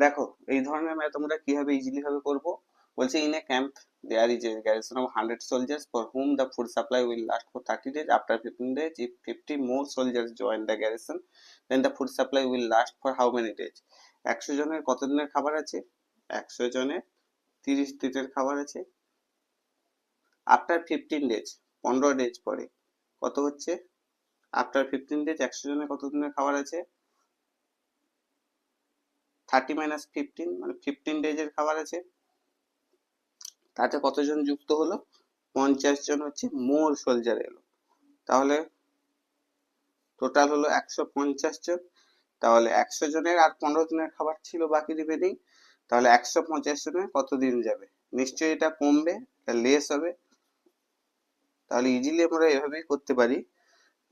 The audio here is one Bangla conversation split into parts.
দেখো এই ধরনের ম্যাথ আমরা কিভাবে ইজিলি ভাবে করব। বলছে in a camp there is a garrison of 100 soldiers for whom the food supply will last for 30 days. After 15 days, if 50 more soldiers join the garrison, then the food supply will last for how many days? 100 জনের কত দিনের খাবার আছে? 100 জনের 30 দিনের খাবার আছে। আফটার 15 ডেজ, 15 ডেজ পরে কত হচ্ছে? আফটার 15 ডেজ 100 জনের কত দিনের খাবার আছে? 30 মাইনাস 15 মানে 15 ডেজের খাবার আছে। তাতে কতজন যুক্ত হলো? 50 জন হচ্ছে মোর সোলজার এলো। তাহলে টোটাল হলো 150 জন। তাহলে 100 জনের আর 15 দিনের খাবার ছিল বাকি রিমেনিং। তাহলে 150 জনের কত দিন যাবে? নিশ্চয়ই এটা কমবে, এটা লেস হবে। তাহলে ইজিলি আমরা এভাবেই করতে পারি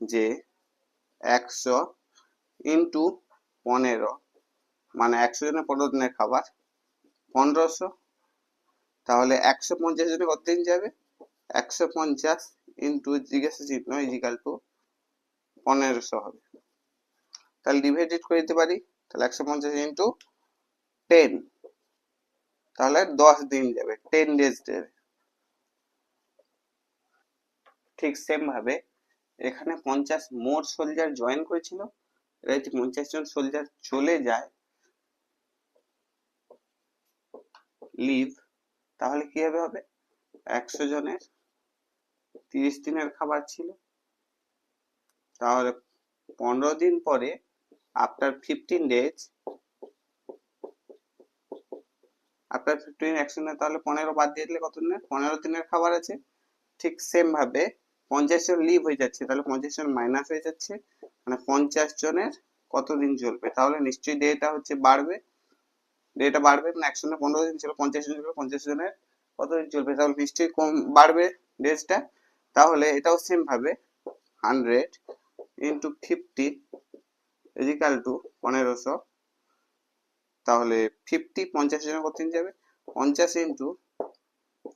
যে 100 ইন্টু 15 মানে 100 জনের 15 দিনের খাবার 1500। তাহলে 150 জনে কত দিন যাবে? 150 ইন্টু জিজ্ঞাসা চিহ্ন ইজিক্যাল টু 1500 হবে। তাহলে ডিভাইডেড করে দিতে পারি। তাহলে 150 ইন্টু 10, তাহলে 10 দিন যাবে, 10 ডেজ যাবে। ঠিক সেম ভাবে এখানে 50 মোর সোলজার জয়েন করেছিল, এরা যদি 50 জন সোলজার চলে যায় লিভ, তাহলে কিভাবে হবে? 100 জনের 30 দিনের খাবার ছিল, তাহলে 15 দিন পরে আফটার 15 ডেজ, আফটার 15 100 দিনের, তাহলে 15 বাদ দিয়ে দিলে কত দিনের? 15 দিনের খাবার আছে। ঠিক সেম ভাবে 50 জন লিভ হয়ে যাচ্ছে, তাহলে 50 জন মাইনাস হয়ে যাচ্ছে, মানে 50 জনের কত দিন চলবে? তাহলে নিশ্চয়ই ডেটা হচ্ছে বাড়বে, ডেটা বাড়বে, মানে 100 না 15 দিন ছিল, 50 জন ছিল, 50 জনের কত দিন চলবে? তাহলে নিশ্চয়ই কম বাড়বে ডেজটা। তাহলে এটাও সেম ভাবে 100 ইন্টু 50 ইজিক্যাল টু 1500। তাহলে 50 50 জনের কত দিন যাবে? 50 into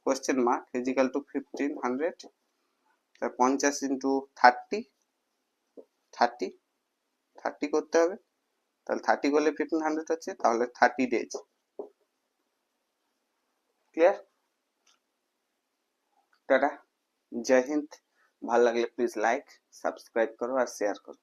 question mark is equal to 1500। 50 into 30, 30 করতে হবে। তাহলে 30 করলে 1500 হচ্ছে, তাহলে 30 ডেজ। ক্লিয়ার? টাটা, জয় হিন্দ। ভালো লাগলে প্লিজ লাইক, সাবস্ক্রাইব করো আর শেয়ার করো।